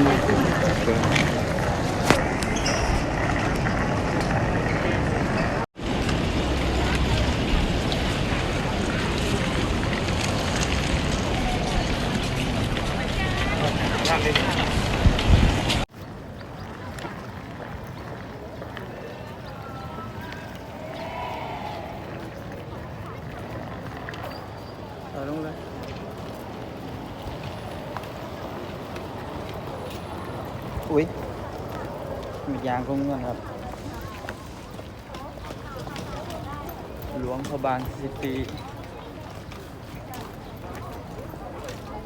เอาลงเลยอุ้ยมียางก็ง่วนครับหลวงพระบางซิตี้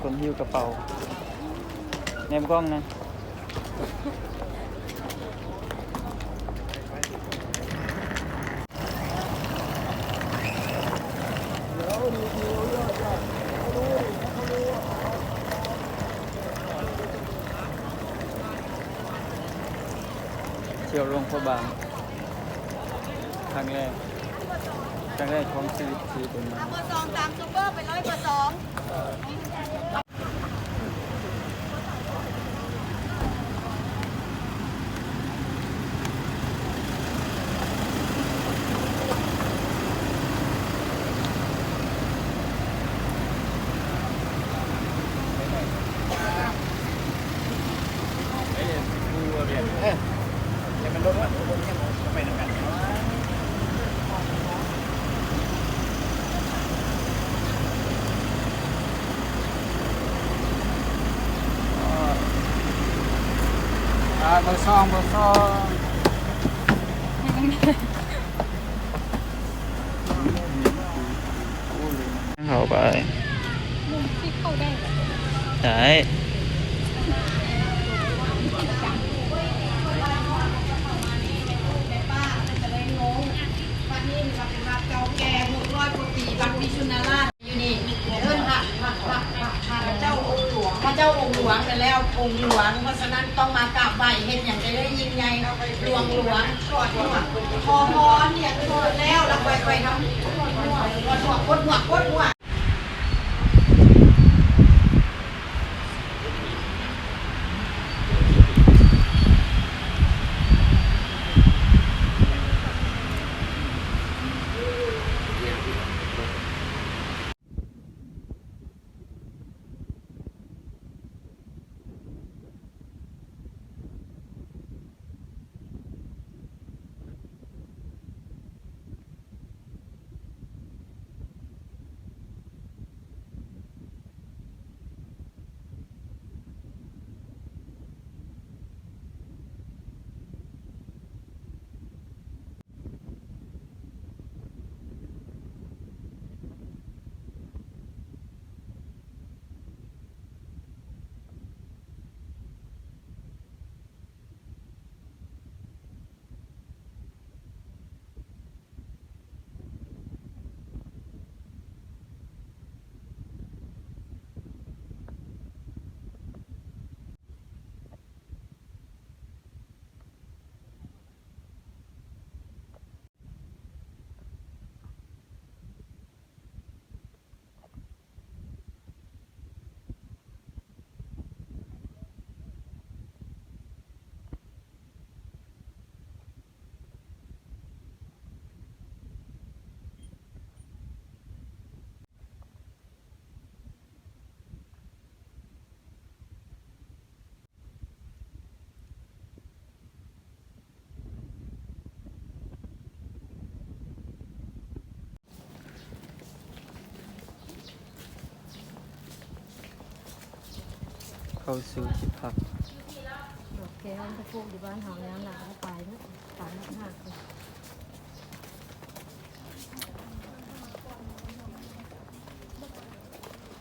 คนหิ้วกระเป๋าแนมกล้องนะเที่ยวหลวงพระบางครั้งแรกของชีวิตที่เป็นมาเอาเบอร์2ตามซูเปอร์ไป100เบอร์2เบอร์สองเข้าไปใช่เก่าแก่600 กว่าปีบังวิชุนาราชอยู่นี่เอิ้นพระเจ้าองค์หลวงพระเจ้าองค์หลวงแต่แล้วองค์หลวงเพราะฉะนั้นต้องมากราบไหว้เฮ็ดอย่างจะได้ยิ่งใหญ่หลวงกอดหัวคอพรเนี่ยกอดแล้วไปทำกดหัวเข้าสู่ที่พักดอกแก้วจะปลูกอยู่บ้านเฮาแล้วหนาไปนะตายมากเลย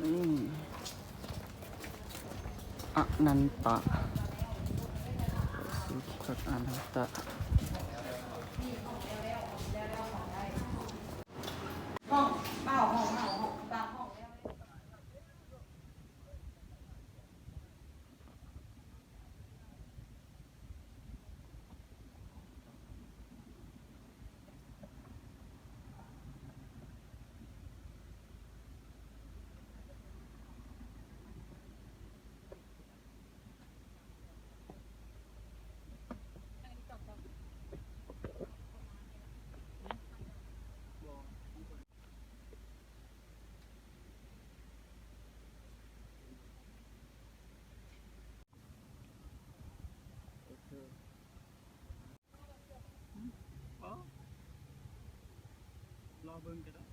นี่อนันตะสู่ที่พักอนันตะห้องเป้าห้องตามห้อง เบิ่งกันเนาะ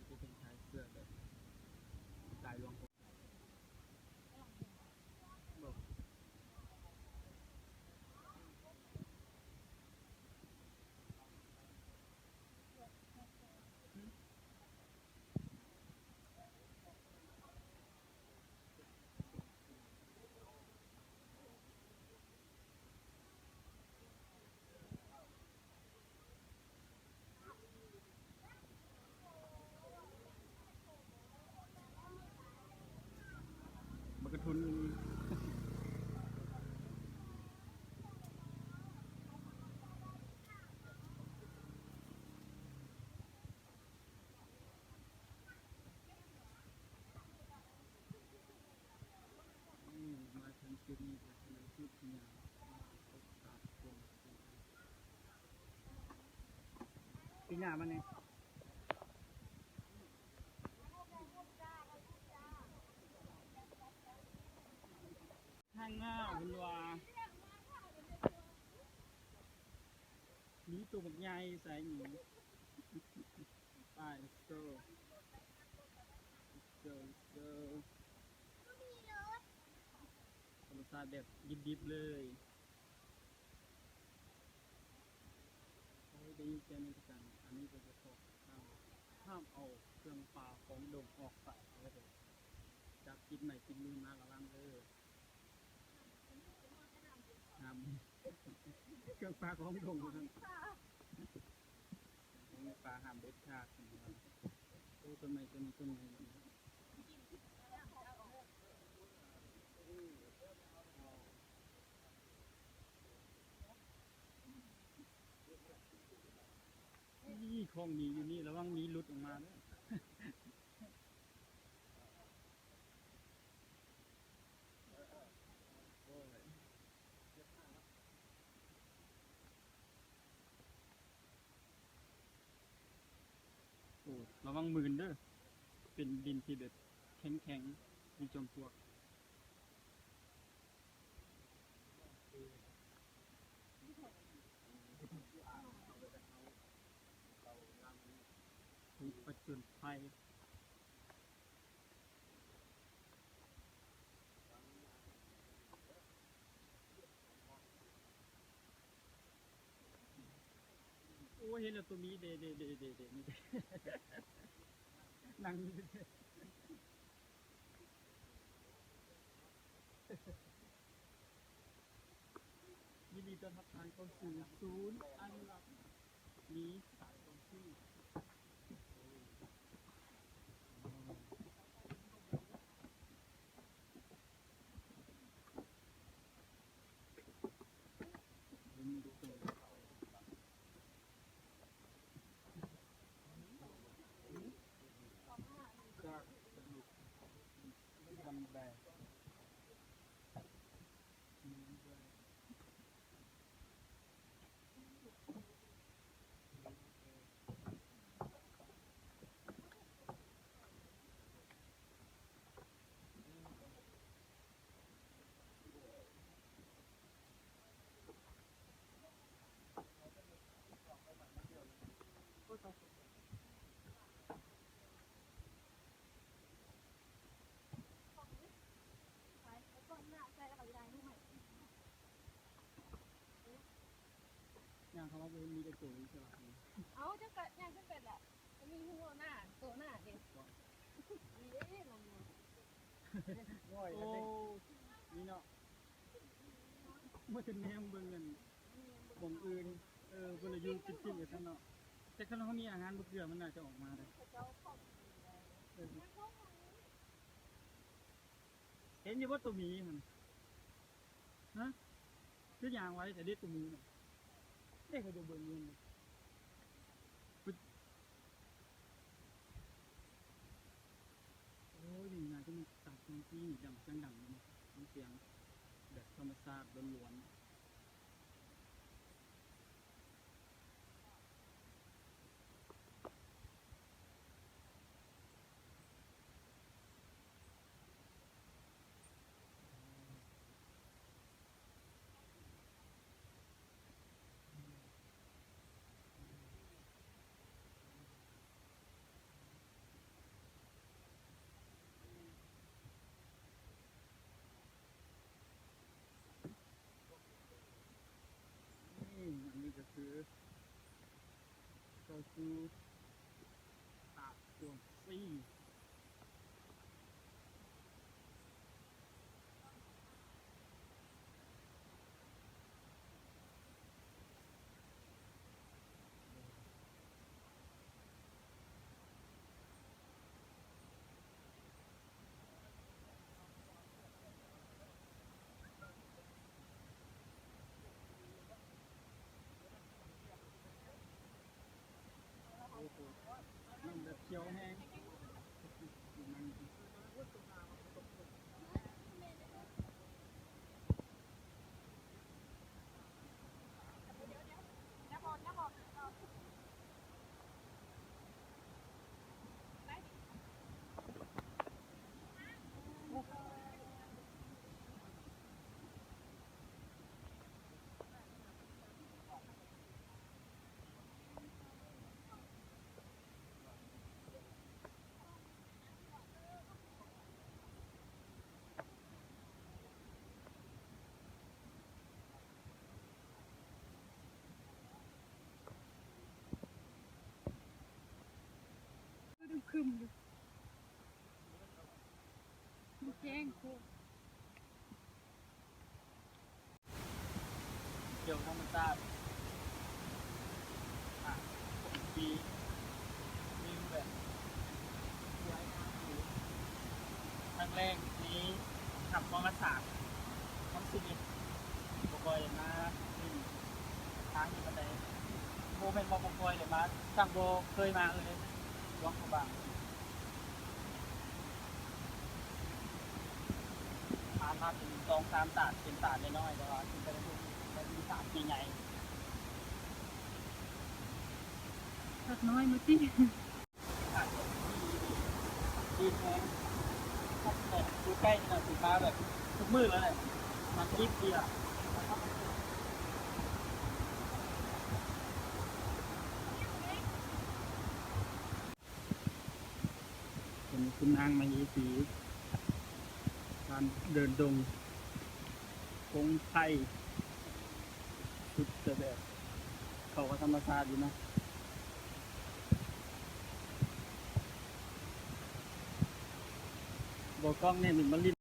จะเป็นชายเสื้อแบบสายรวงผมบอกมันกระทุนมาถึงจุดนี้ก็คือจุดที่ปีหน้ามันเนี่ยข้างหน้าคุณว่ามีตัวบักใหญ่ใส่หนีไป let's go let's go let's go ธรรมชาติแบบดิบๆเลยโอ้ยได้ยินเสียงในกระจังอันนี้เป็นกระทบห้ามเอาเครื่องปลาของดงออกใส่เลยจับกินใหม่กินมือมาละลังเลยทำเครื่องปลาของดงมันปลาหามเด็ดขาดโอ้ต้นไม้ต้นนี้ต้นไม้นี่คลองหนีอยู่นี่ระวังหนีหลุดออกมาด้วยโอ้ระวังมืนเด้อเป็นดินที่แบบแข็งๆมีจอมปลวกประจุไฟโอ้เห็นแล้วตัวนี้เดนี่นั่งยินดีต้อนรับทางเข้าสู่ศูนย์อนุรักษ์นี้สายตรงที่จากสนุกวันแบกย่างเขาว่ามีแต่ตัวนี้ใช่ไหม เอาจะกัดย่างขึ้นเป็ดแหละจะมีหัวหน้าตัวหน้าเด็กมีเอ๊ะลงมา โอ้นี่เนาะเมื่อถึงแนมเบิ่งเงินบ่งอื่นเวลาอยู่กินๆกับท่านเนาะแต่ข้างนอกเขามีอาหารบกเกลือมันน่าจะออกมาเลยเห็นอยู่ว่าตัวมีมันฮะคือย่างไว้แต่เด็ดตัวมีเนี่ยเด็กเขาจะเบิ่งเงินโอ้ยนี่นะที่มันตัดตรงที่ดังเสียงดังเลยเสียงแบบธรรมชาติล้วนๆ สู่ตากตวงซี่โอ้โหน้ำแบบเขียวแห้งมันดูคึมดูดูแจ้งโคตร เขียวธรรมชาติปีวิวแบบสวยงามอยู่ครั้งแรกนี้ขับมอเตอร์ไซค์ต้องสิบบ่อยมาทางอยู่บันไดโมเป็นบ่บ่อยเลยมาสั่งโบเคยมาเลยหลวงพระบางมาถึง2-3 ตาดเป็นตาดน้อยๆแต่ว่าถึงจะได้ดูมันมีตาดปีใหญ่ สักน้อยมาสิ ดีแท้แบบดูใกล้ขนาดสีฟ้าแบบทุกมืดแล้วแหละมันรีบดีอ่ะเป็นคุณนางมายีสีการเดินดงคงไทยชุดจะแบบเขาก็ธรรมชาติอยู่นะบอกกล้องเนี่ยมันมาลิ้น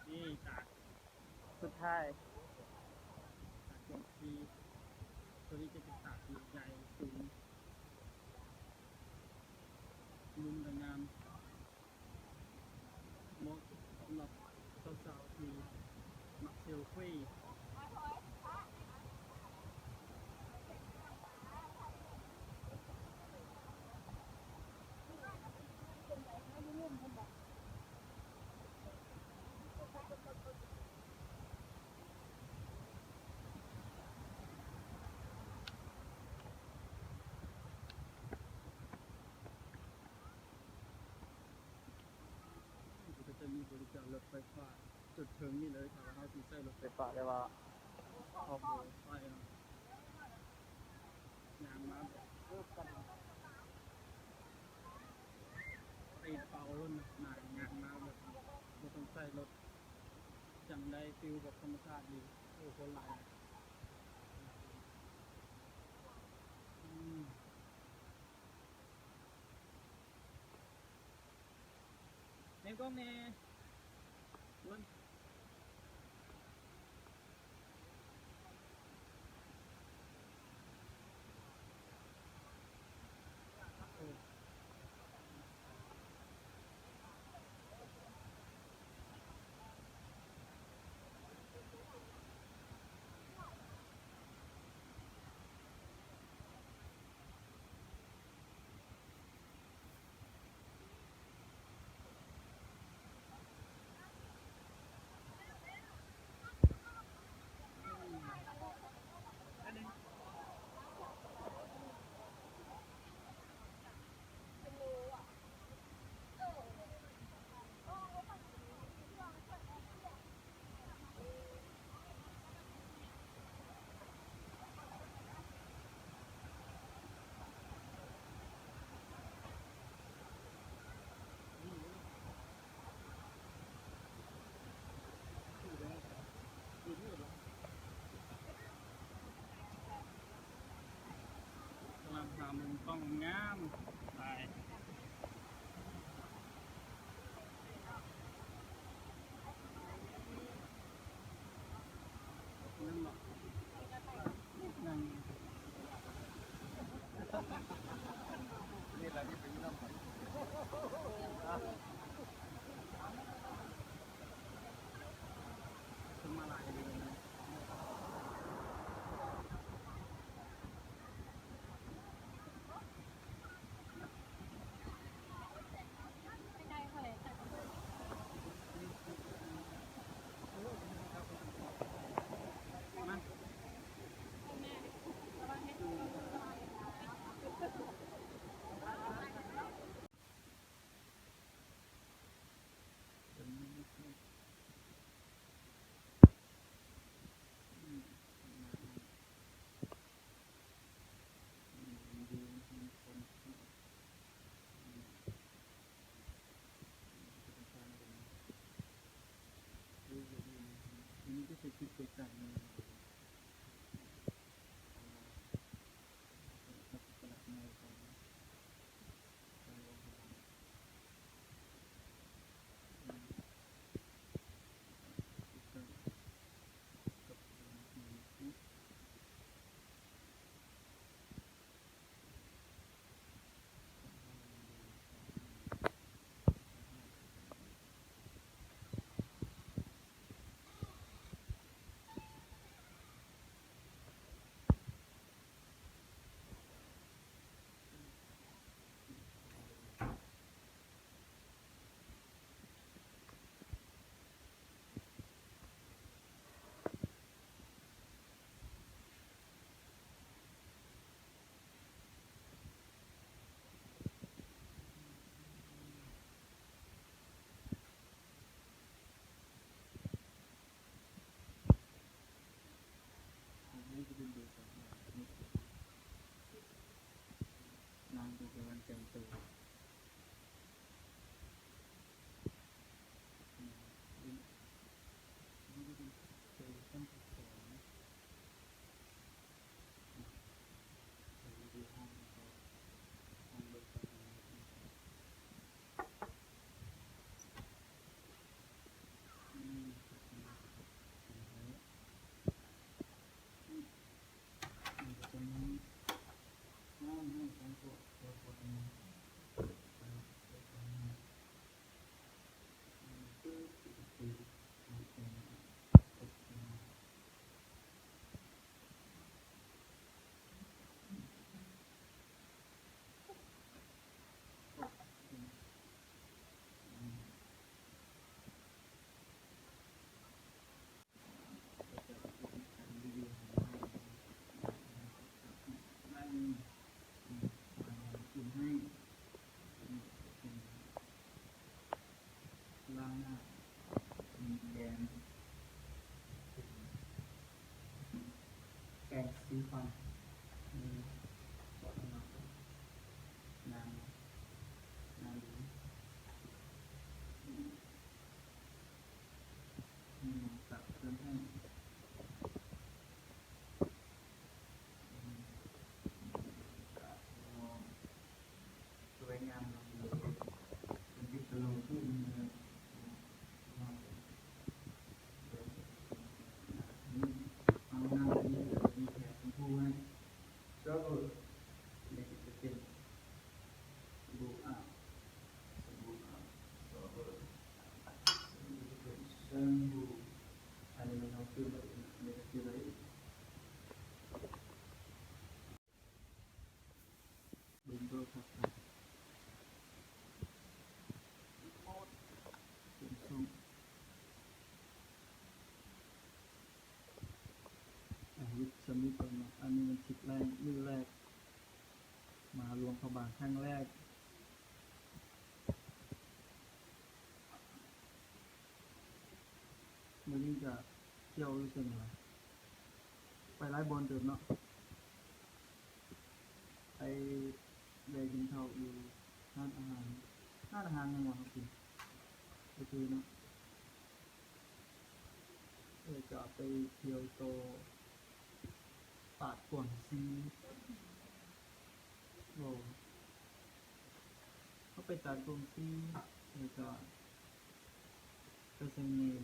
นี่จากสุดท้ายจากตรงที่ตัวนี้จะเป็นตากใหญ่สูงมุมกับงามเหมาะสำหรับสาวๆที่มักเซลฟี่ก็จะมีบริการรถไฟฟ้าจุดถึงนี่เลยถ้าว่าเขาสิใช้รถไฟฟ้าได้ว่าออกรถไฟเนาะยางมาแบบตีนเป่าล้นหนายางมาแบบไม่ต้องใช้รถจังได้ฟิลแบบธรรมชาติดีโอ้คนหลายในกล้องเนี่ย สีฟันงานดีตัดเพิ่มให้สวยงามเลยเป็นที่จะลงขึ้นเอางานนี้มีแขกผู้ให้ก็เด็กจะเป็นบูอ่ะบูอ่ะก็เป็นเชิงบูอันนี้มันเอาขึ้นไปไม่ได้ขึ้นไปบึ้มเบอร์ครับเป็นช่องวิทย์สมิธก่อนเนาะอันนี้มันชิดแรกมือแรกมาลวงพระบางครั้งแรกมือนี้จะเที่ยวรู้สึกอะไรไปไล่บอลเดิมเนาะไปเลยกินข้าวอยู่ร้านอาหารยังหวะครับพี่โอเคเนาะจะไปเที่ยวโตปาดกวางซีโอ้เขาไปตาดกวางซีแล้วก็ไปเซนเนม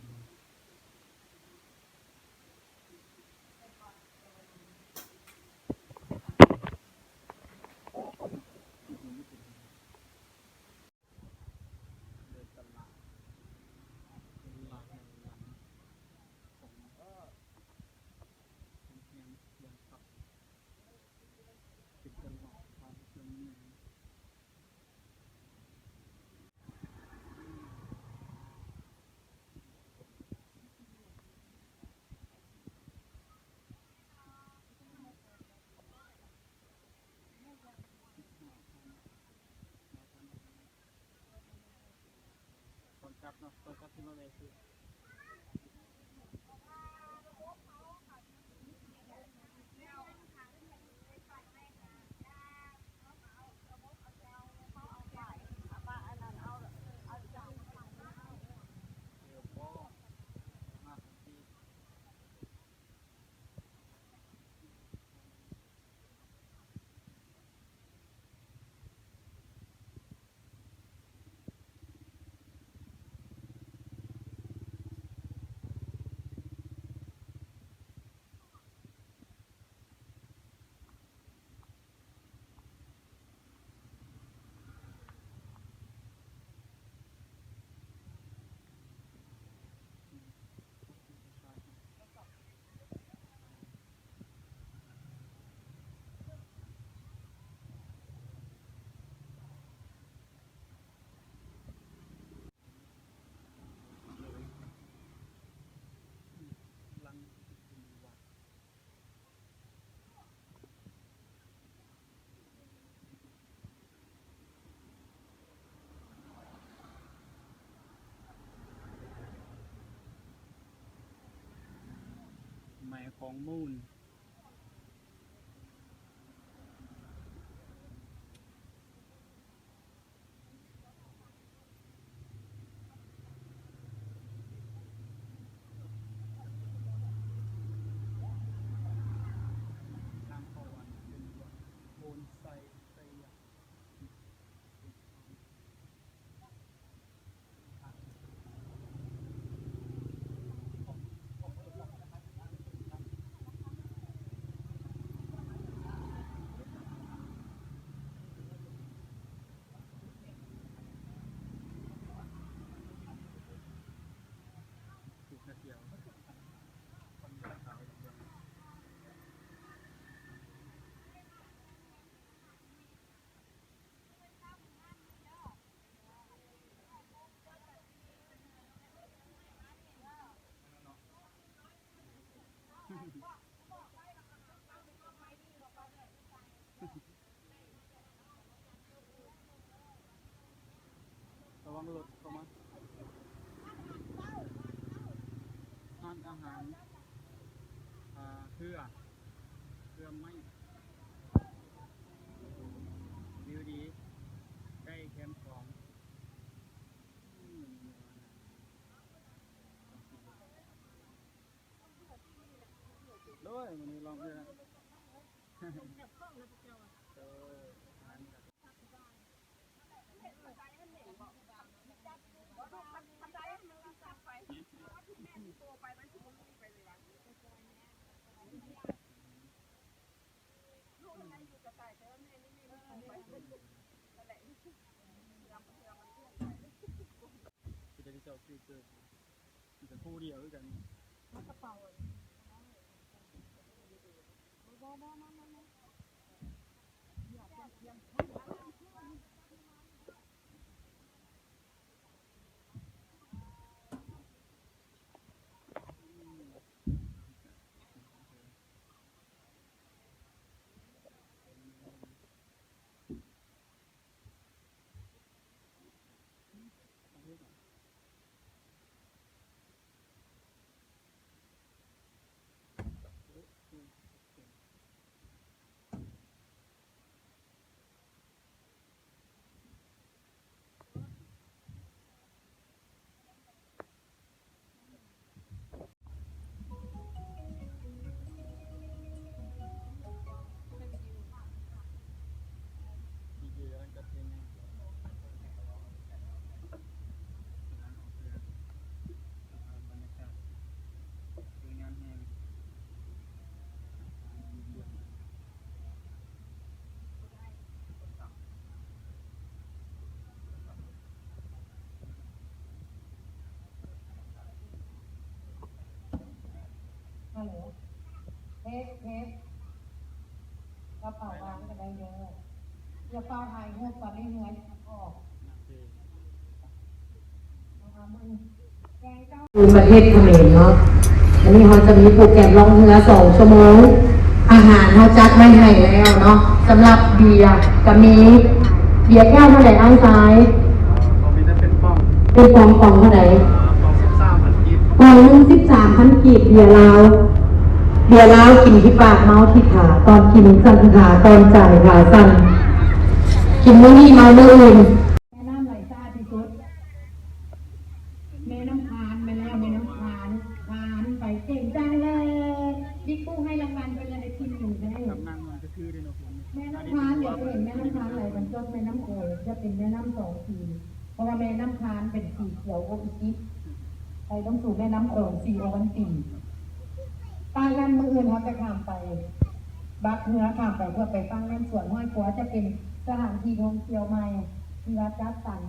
ครับเนาะตอนครับที่มาเลยคือหมายของมูลทางเข้าวัดเป็นวัดโบนไซไซยะถูกเที่ยวคนเดินขาวอย่างเดียวระวังรถเข้ามาร้านอาหารเพื่อ อไม่วิวดีใกล้แคมป์ของด้วยวันนี้ลองเพื่อนจะได้เจาะคิวเจอจะคู่เดียวด้วยกันกระเป๋าดีเจแล้วก็เพลงบรรยากาศสวยงามแห่งฮัลโหลเทปกระเป๋าวางกันได้เยอะอย่าเฝ้าถ่ายรูปก่อนไม่เหนื่อยออกนะคะมึงแกงเจ้าคือประเทศเขมรเนาะอันนี้เขาจะมีโปรแกรมล่องเรือ2 ชั่วโมงอาหารเขาจัดไม่ให้แล้วเนาะสำหรับเบียร์จะมีเบียร์แก้วเท่าไหร่อ้างซ้ายเขามีได้เป็นป้อง เป็นกล่องเท่าไหร่ป้อง13,000กิฟต์กล่องนึง13,000 กีบเบียร์ลาวกินที่ปากเมาที่ขาตอนกินสั่นขาตอนจ่ายขาสั่นกินมื้อนี้เมามื้ออื่นแม่น้ำไหลซ่าที่สุดแม่น้ำพานไปแล้วแม่น้ำพานไปเก่งจังเลยบิ๊กกู้ให้รางวัลไปเลยในทีม1ได้ทำนางมันก็คือได้เนาะผม แม่น้ำพานอย่าเห็นแม่น้ำพานไหลบรรจบแม่น้ำโขงจะเป็นแม่น้ำ2 สีเพราะว่าแม่น้ำพานเป็นสีเขียวโออิชิไปต้องสู่แม่น้ำโขงสีโอวันติป้าลั่นมืออื่นเขาจะข้ามไปบักเนื้อข้ามไปเพื่อไปฟังน้ำสวนห้อยกัวจะเป็นสถานที่ท่องเที่ยวใหม่ที่วัดจัดสรร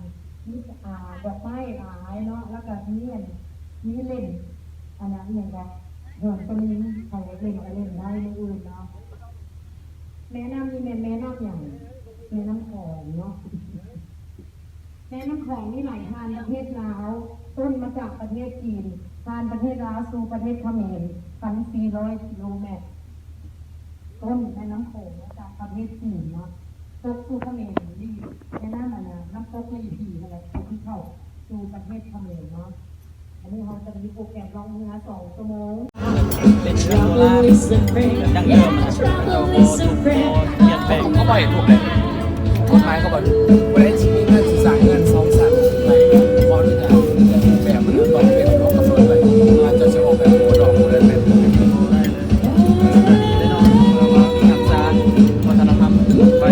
มีดอกไม้หลายเนาะแล้วก็มีเล่นอันนั้นอย่างไรเหินตัวนี้ใครเล่นก็เล่นได้มืออื่นเนาะแม่น้ำนี่แม่น้ำอย่างแม่น้ำของเนาะแม่น้ำของนี่ไหลผ่านประเทศลาวต้นมาจากประเทศจีนผ่านประเทศลาวสู่ประเทศเขมร1,400 กิโลเมตรต้นแม่น้ำโขงมาจากประเทศจีนเนาะตกสู่เขมรนี่แม่น้ำอะไรน้ำตกไม่อยู่ที่อะไรที่เข้าสู่ประเทศเขมรเนาะอันนี้เราจะมีโปรแกรมล่องเรือ2 ชั่วโมงเป็นเรื่องโบราณดั้งเดิมนะเราโบถูกเปลี่ยนแปลงเขาบอกถูกเลยกฎหมายเขาบอกวันนี้ชีวิตเงินศึกษาเงิน2 สัตว์ไปพอที่จะแบบมันต้องเป็นของกำหนดไปอาจจะออกแบบโคดอกโมเดลแบบดีได้เนาะว่าทำซาวัฒนธรรมไป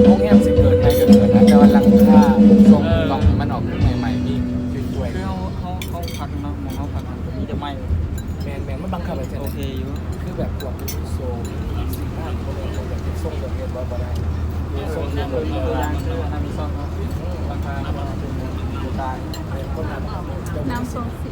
ห้องแอมสิเกิดไทยเกิดนะแต่ว่าลังค่าทรงต้องมันออกใหม่ๆมีช่วยคือเขาพักเนาะมองเขาพักมีจะไม่แมนมันบังคับอะไร โอเคอยู่คือแบบพวกโซ่สิ่งนั้นเขาเลยแบบทรงแบบเรียนว่าบ่ได้ทรงแบบมีตัวอย่างคือทำมีซ่องเนาะราคาเป็นตายคนนั้นน้ำส้มสิ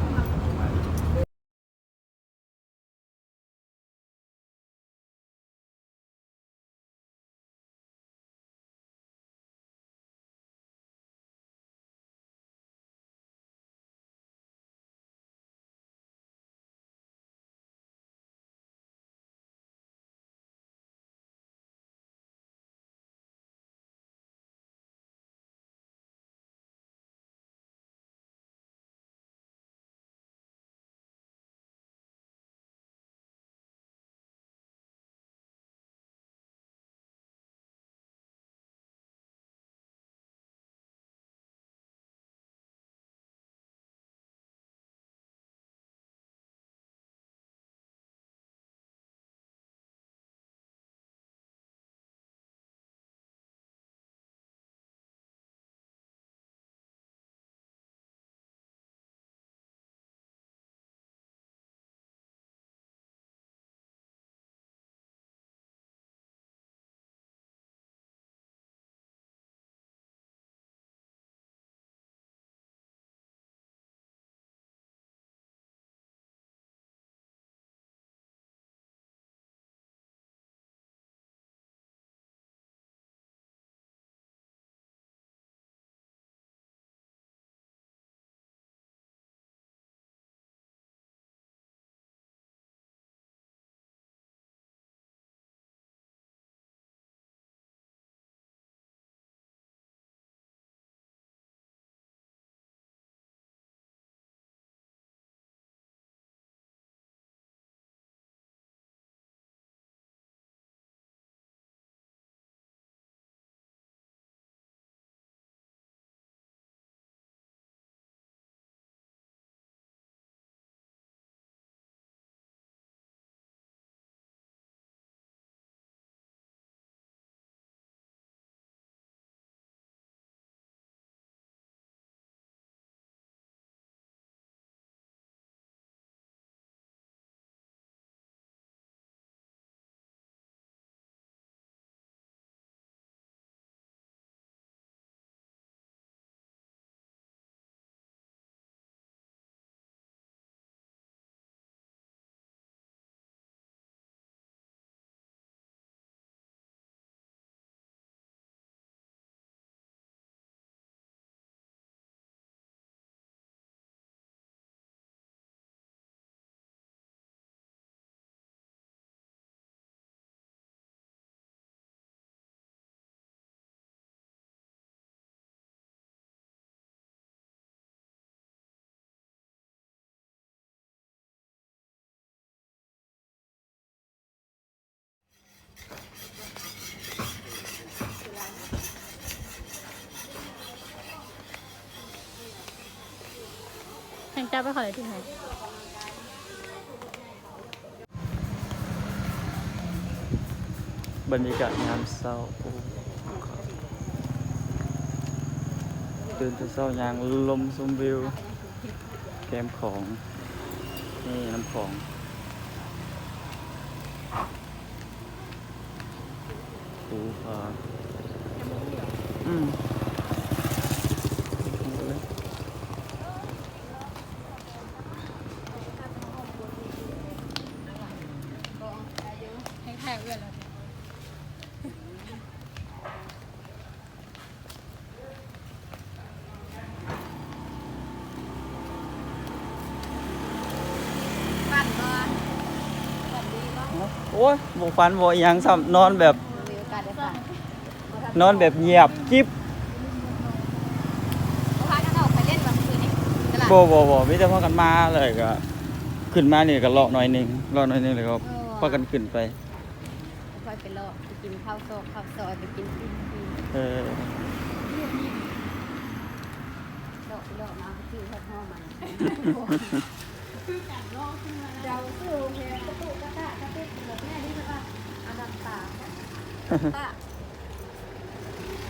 แข่งจ้าไปขออะไรที่ไหนบรรยากาศยามเช้าตื่นแต่เช้ายางลมชมวิวแคมป์ของนี่น้ำของภูผาแข่งเลยเหรอ ปั่นก่อนปั่นดีก็ โอ้ยบ่ฝันบ่อิหยังซ้ำนอนแบบ มีโอกาสได้ฟัง นอนแบบเงียบกิ๊บ เขาพากันออกไปเล่นแบบคืนนี้ตลาด บ่มีแต่พากันมาเลยก็ขึ้นมานี่ก็เลาะหน่อยหนึงแล้วก็พากันขึ้นไป ค่อยไปเลาะไปกินข้าวซอกข้าวซอยไปกินปิ้ง เออ เลาะไปเลาะมาชื่อทอดห่อมันเราสู้เพลกระตุกกระตะกระตุกแบบแม่ที่มันว่าอาดับตาตา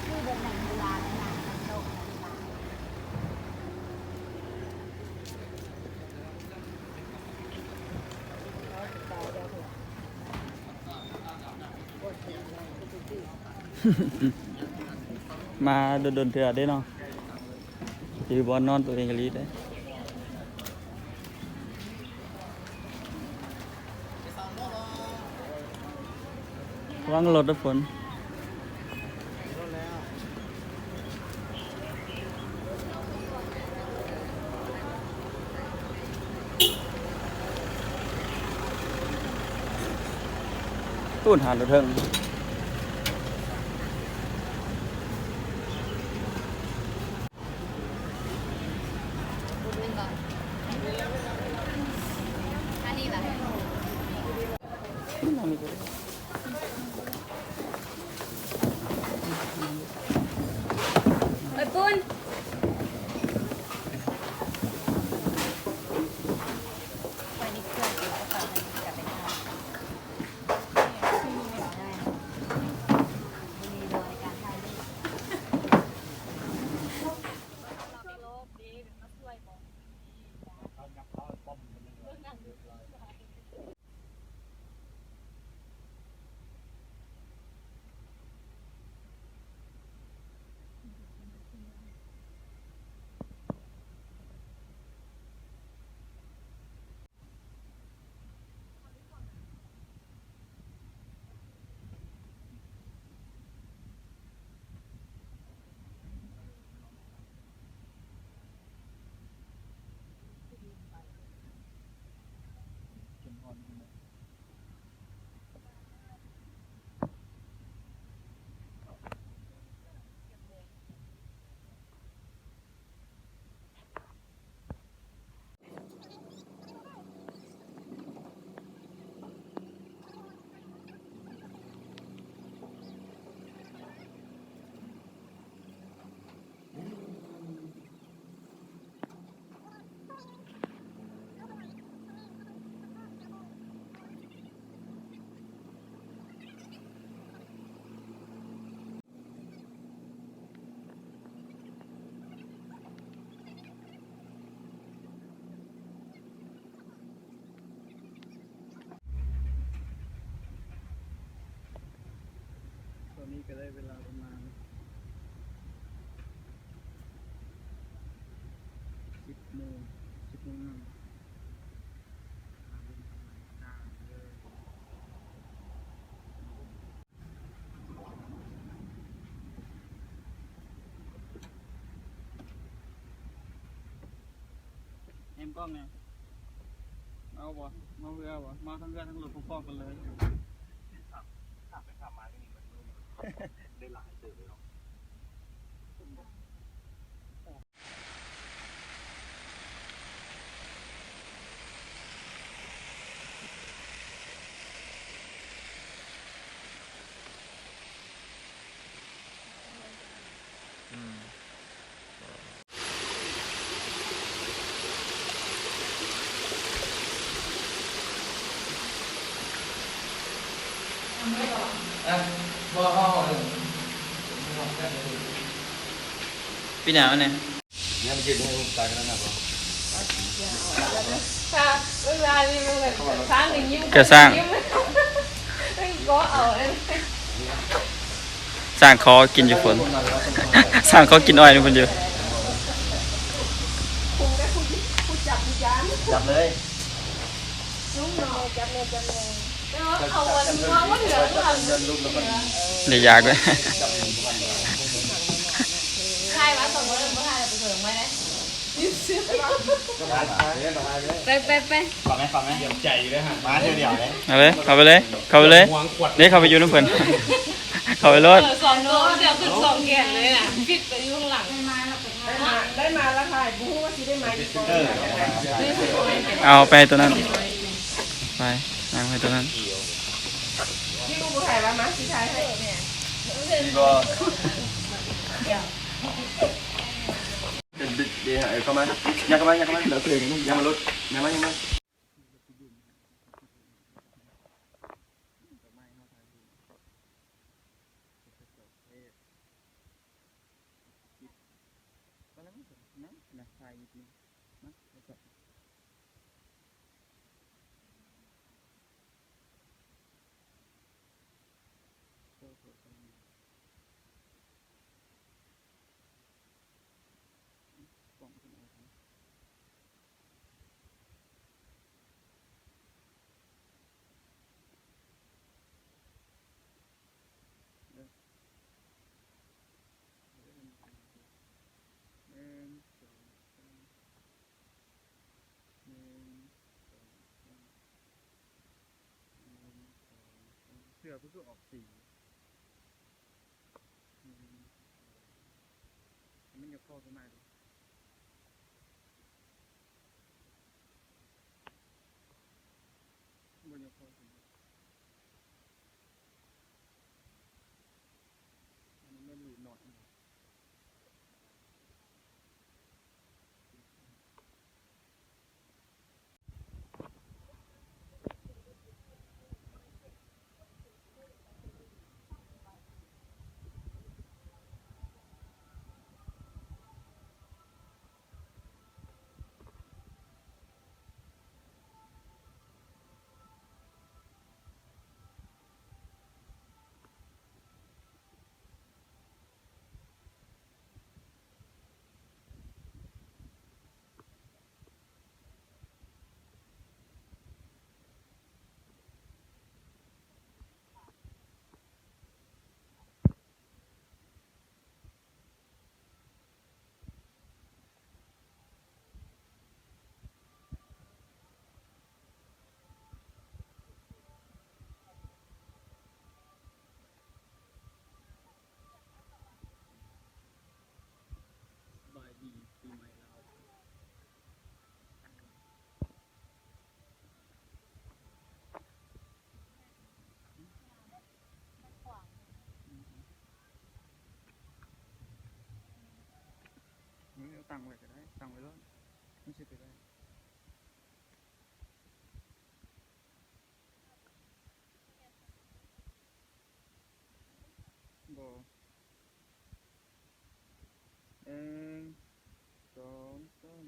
คือแบบหนังโบราณหนังโลกโบราณ มาโดนๆเถื่อได้เนาะคือบอลนอนตัวเองก็รีดได้วางรถด้วยฝนตูนหารถเทิง อันนี้แหละ ไปปุ้นไปนี่เครื่องเก็บกระเป๋าให้กลับไปได้มีโดยการถ่ายรูป ตอนนี้ก็ได้เวลาประมาณ 10 โมง 10 โมงนั่งเอ็มกล้องเนี่ยเอาบ่มาเรือบ่มาทั้งเรือทั้งรถพร้อมๆกันเลย ได้หลายเติบเลยเนาะ เ บ่ห้องหนึ่ง พี่หนาวเนี่ย เนี่ยมันกินให้ตายกันแล้วนะบ่ ค่ะเวลานี่มันแบบสร้างหนึ่งยิ้ม ก็สร้าง ยิ้มก็เอาเลย สร้างคอกินอยู่ฝน สร้างคอกินอ้อยนี่เพิ่นอยู่ คุณก็คุณจับคุณจ้า จับเลย ลุงเนาะจับเลยแล้วเอาวันนี้ว่าเหลือหลัง เดินลุกแล้วมัน ได้ยากเลย ใครมาส่งคนอื่นมาให้ไปเสริมไหมนะ ไป ฟังไหมเดี๋ยวใจอยู่เลยฮะมาเดียวเลย เอาเลยเข้าไปเลยนี่เข้าไปอยู่น้ำเพิ่น เข้าไปรถ สองโน้ตเดี๋ยวขึ้นสองแกนเลยน่ะปิดไปอยู่ข้างหลังได้มาแล้วค่ะบู๊ว่าสิได้มาอีกคน เอาไปตัวนั้น ไปนั่งไปตัวนั้น ที่บู๊ถ่ายมามาสิถ่ายให้เนี่ย นี่ก็เดี๋ยวเข้ามายังเข้ามาเหลือเพียงยังมาลดยังมา เสื้อเพื่อออกสีมันจะเข้าขึ้นมาดูบนยกเข้าขึ้นมันไม่หลุดหน่อยบายดีปีใหม่เราเอาตังไว้ก็ได้ตังไว้แล้วไม่ใช่ไปได้บ่สองสาม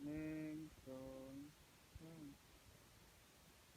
หนึ่งสองสามโอเค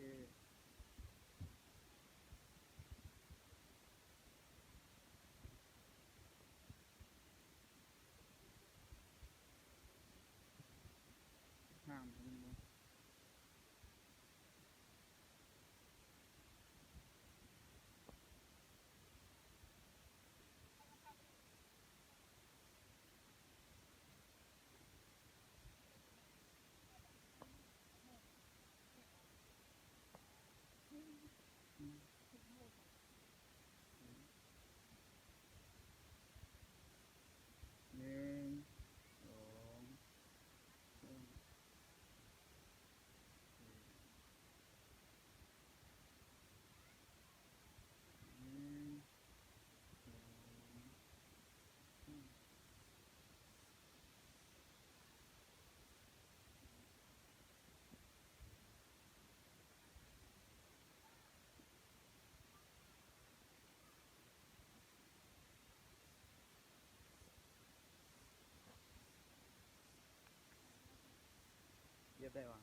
แบบได้วะ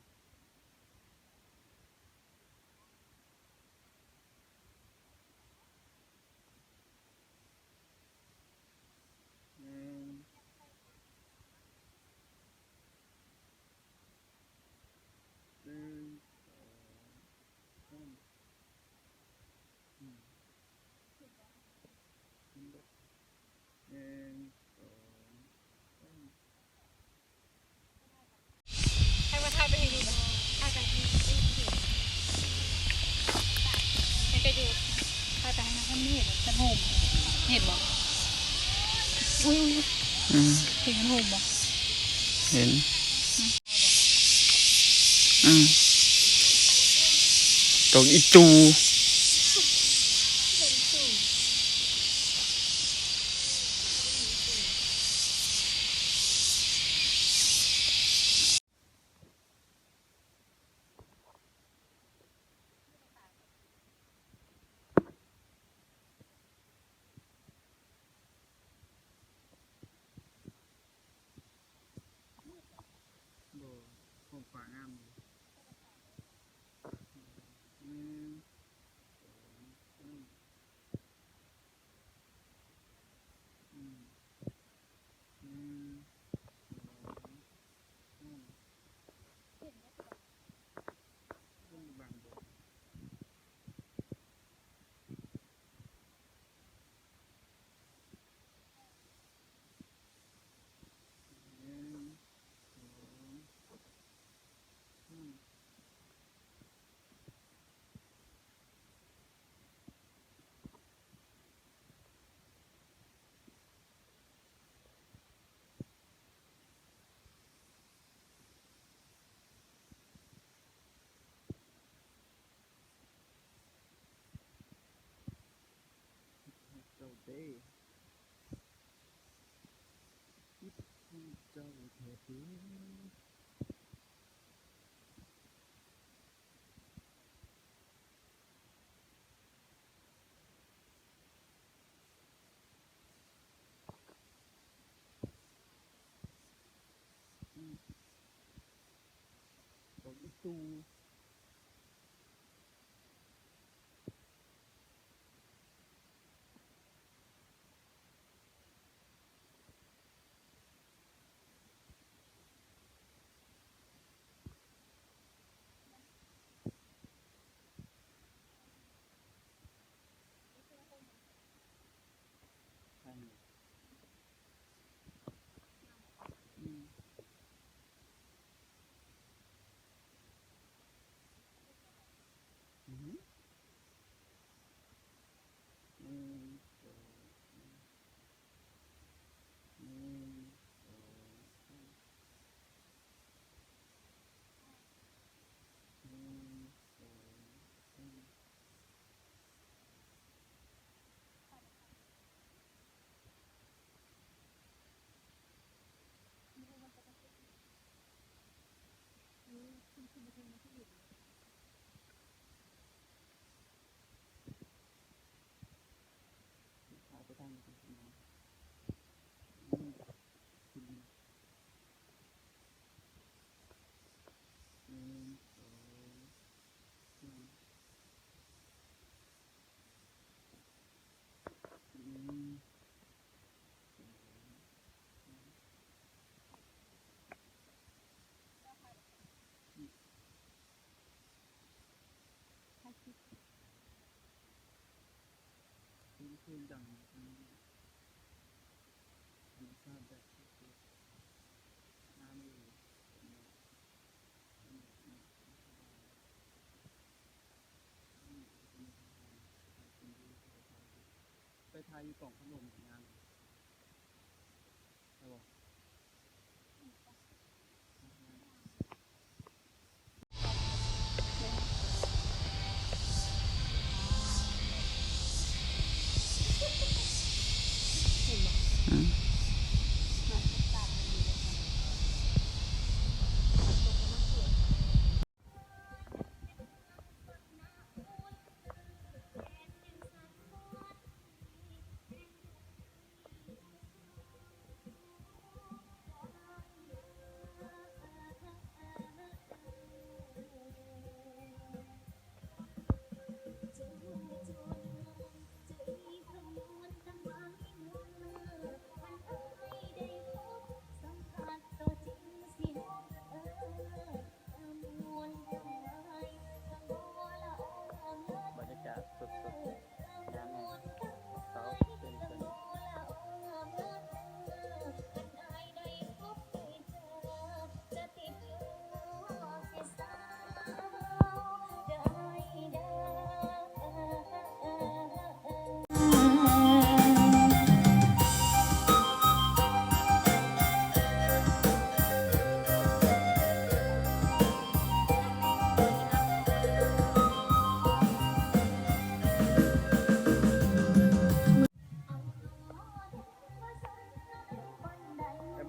หนึ่งหนึ่งสองสามอืมหนึ่งสองสาม ให้มาถ่ายไปให้ดูถ่ายไปให้ดูให้ไปดูถ่ายไปให้นะท่านนี่เห็นจะโหมเห็นบ่อุ้ยเห็นโหมบ่ เห็นตกอีตูโบผมฝางามเลยหนึ่งสองสามอืมหนึ่งสองสามต้องบางบ่หนึ่งสองสามเจ้าเด้คิดที่เจ้าเธอเด้ตกอีตู ใช่อืมอืมหนึ่งสองหนึ่งสองสามหนึ่งสองสามพาไปทางนี้ก่อนนะอืมอืมหนึ่งสองสามอืมคุณคืนดังอืมธรรมชาติแบบสุดๆน้ำอยู่ไปทายอยู่กล่องขนมงานใช่ป่ะ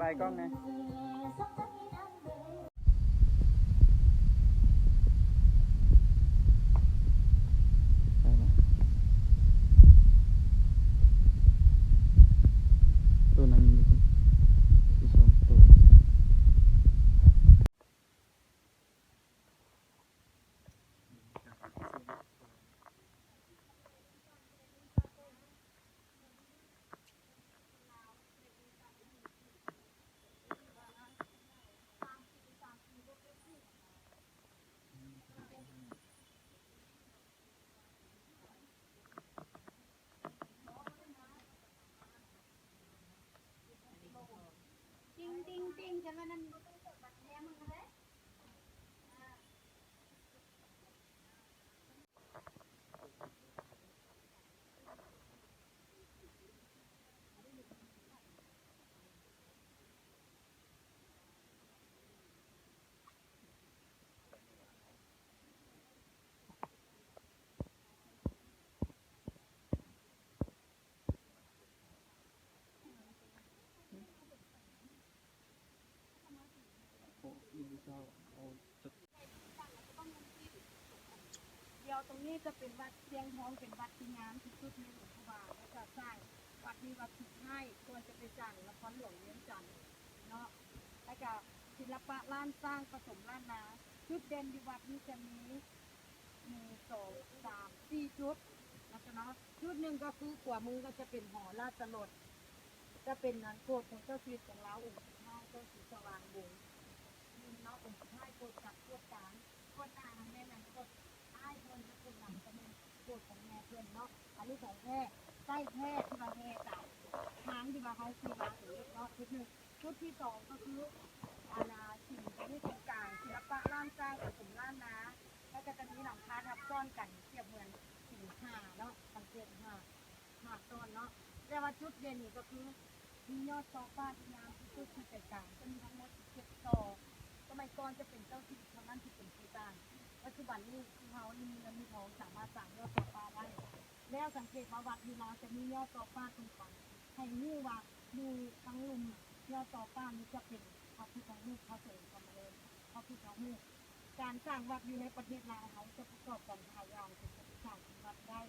บายกล้องนะตัวนั้นที่สองตัวเดี๋ยวตรงนี้จะเป็นวัดเชียงทองเป็นวัดที่งามที่สุดในหลวงพระบางแล้วก็สร้างวัดนี้วัดสุดท้ายควรจะไปสร้างละครหลวงเลี้ยงจันทร์เนาะแล้วก็ศิลปะล้านสร้างผสมล้านนาจุดเด่นอยู่วัดนี้จะมี1 2 3 4จุดนะคะเนาะจุดหนึ่งก็คือขวามือก็จะเป็นหอราชรสจะเป็นนันโกดของเจ้าชีวิตของเราองค์พระเจ้าศรีสว่างวงศ์เนาะองค์พระโกดจักรโกดกลางโกดกลางแม่นั้นโกดใต้เพิ่นจะโกดหลังจะเป็นโกดของแม่เพิ่นเนาะอันนี้ของแท้ใต้แท้ที่มาแท้จากทางที่มาเขาคือมาถึงเนาะจุดหนึ่งจุดที่สองก็คืออาณาสิ่งที่ตรงกลางศิลปะล้านสร้างผสมล้านนาแล้วก็จะมีหลังคาทับซ้อนกันเทียบเหมือนหินห่าเนาะสังเกตห่าซ้อนเนาะแต่ว่าจุดเด่นนี่ก็คือมียอดซอฟ้าที่งามที่สุดที่แตกต่างจะมีทั้งหมด17ซอสมัยก่อนจะเป็นเจ้าที่ทางนั้นที่เป็นผู้สร้างปัจจุบันนี้ที่เขานี่มีเงินมีทองสามารถสร้างยอดซอฟ้าได้แล้วสังเกตว่าวัดอยู่เราจะมียอดซอฟ้าตรงกลางให้รู้ว่าดูทั้งลุมยอดซอฟ้านี้จะเป็นพระพุทธรูปพระสงฆ์กรรมเลยพระพุทธรูปการสร้างวัดอยู่ในประเทศลาวเขาจะประกอบกันหลายอย่างถึงจะสร้างวัดได้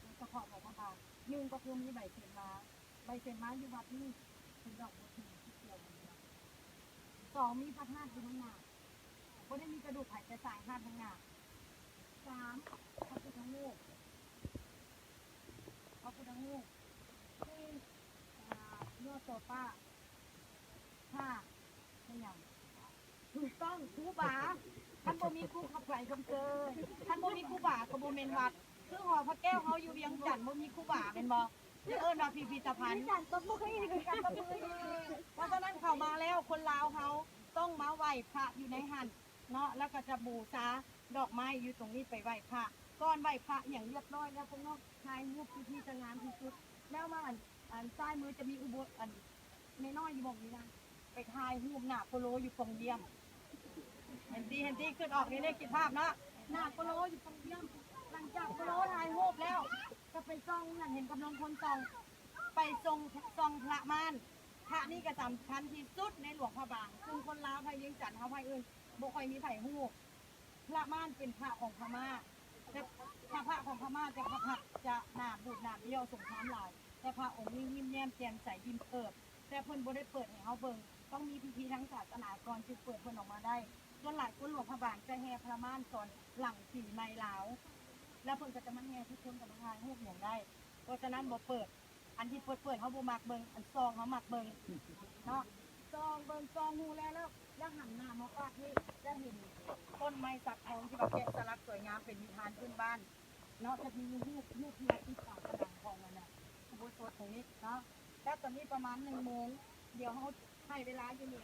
โดยเฉพาะของพระบาทหนึ่งก็คือมีใบเสมาอยู่วัดนี้เป็นดอกบัวที่เกี่ยวกันสองมีพระธาตุอยู่ข้างหน้าก็ได้มีกระดูกไผ่แต่สายธาตุข้างหน้าสามพระพุทธรูปที่ยอดโซฟ้าห้าไม่หยังถูกต้องครูบาท่านบ่มีครูขับไก่คำเกินท่านบ่มีครูบาก็บ่แม่นวัดคือหอพระแก้วเขาอยู่เวียงจันทน์บ่มีครูบาเป็นบ่ว่าพิพิธภัณฑ์จันทน์ก็บ่เคยเห็นกันบ่เคยเพราะฉะนั้นเข้ามาแล้วคนลาวเขาต้องมาไหว้พระอยู่ในหันเนาะแล้วก็จะบูชาดอกไม้อยู่ตรงนี้ไปไหว้พระก่อนไหว้พระอย่างเรียบร้อยแล้วพวกน้องถ่ายรูปที่จะงามที่สุดแล้วว่าอันซ้ายมือจะมีอุโบสถอันน้อยๆอยู่บ่นี้นะไปถ่ายรูปหน้าโปโลอยู่ตรงเยี่ยมเห็นดีขึ้นออกนี่ได้คิดภาพเนาะหน้าโปโลอยู่ตรงเยี่ยมหลังจากโปโลถ่ายรูปแล้วก็ไปส่องนั่นเห็นกำลังคนส่องไปส่องพระม่านพระนี่ก็สำคัญที่สุดในหลวงพระบางซึ่งคนลาวไทยเลี้ยงจันทร์เขาไทยอื่นบ่ค่อยมีไผ่หูพระม่านเป็นพระของพม่าแต่พระของพม่าจะพระจะหนาบูดหนาเบี้ยวสงครามลาวแต่พระองค์นี้ยิ้มแย้มแจ่มใสยิ้มเปิดแต่เพิ่นบ่ได้เปิดให้เฮาเบิ่งต้องมีพิธีทางศาสนาก่อนจึงเปิดเพิ่นออกมาได้ส่วนหลายคนหลวงพระบางจะแห่พระม่านตอนหลัง4 ไมล์ลาวแล้วเพิ่นก็จะมาแห่ทุกคนกับมาถ่ายรูปอย่างได้เพราะฉะนั้นบ่เปิดอันที่เปิดเขาบ่มักเบิ่งอันซองเขามักเบิ่งเนาะซองเบิ่งซองฮู้แล้วหันหน้ามาฟาดนี่จะเห็นต้นไม้สักทองที่ว่าแกะสลักสวยงามเป็นนิทานพื้นบ้านเนาะจะมีรูปที่ติดฝาผนังของมันน่ะอุโบสถตรงนี้เนาะแล้วตอนนี้ประมาณ1 โมงเดี๋ยวเขาให้เวลาอยู่นี่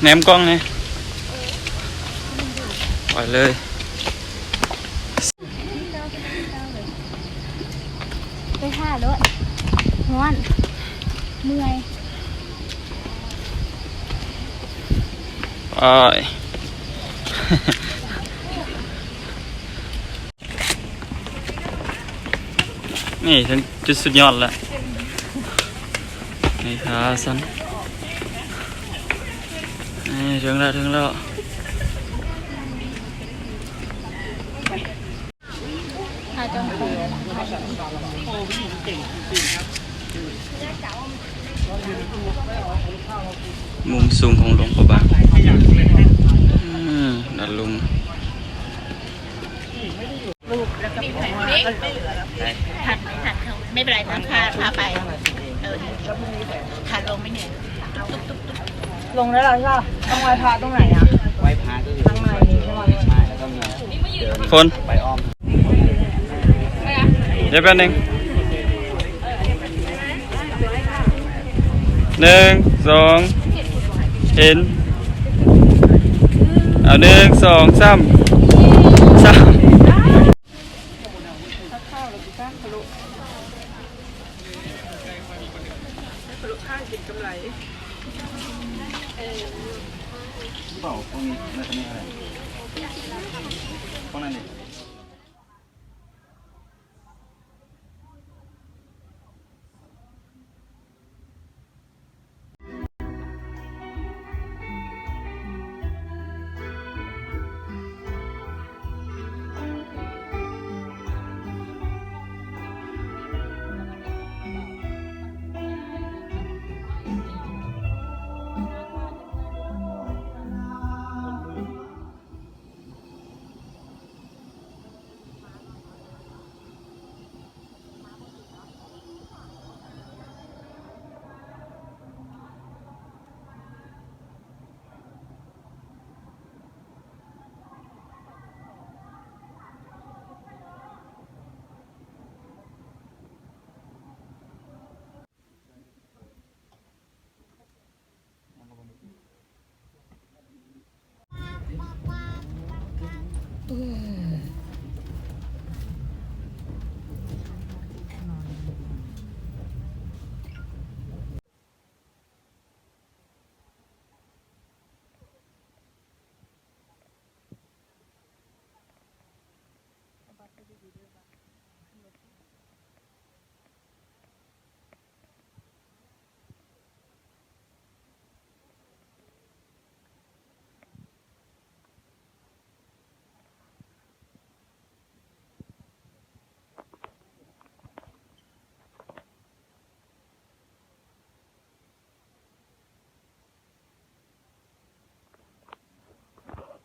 แหนมกล้องไงปล่อยเลย ไปท่ารถร้อนเมื่อย ไป นี่ฉันจุดสุดยอดแล้วนี่ขาสั้นนี่ถึงแล้วถ่ายจนโต มุมสูงของหลวงพระบางดันลุง ถัดไม่เป็นไรนะพาไปถัดลงไม่เหนื่อยลงแล้วเหรอใช่ป่ะต้องไหว้พระตรงไหนอ่ะ ไว้พาก็คือ ข้างในนี้ใช่ไหม ใช่แล้วก็มี คน ใบอ้อม เดี๋ยวแป๊บนึง1 2เห็นเอา1 2 3 เปล่าพวกนี้น่าจะไม่อะไรพวกนั้นดิ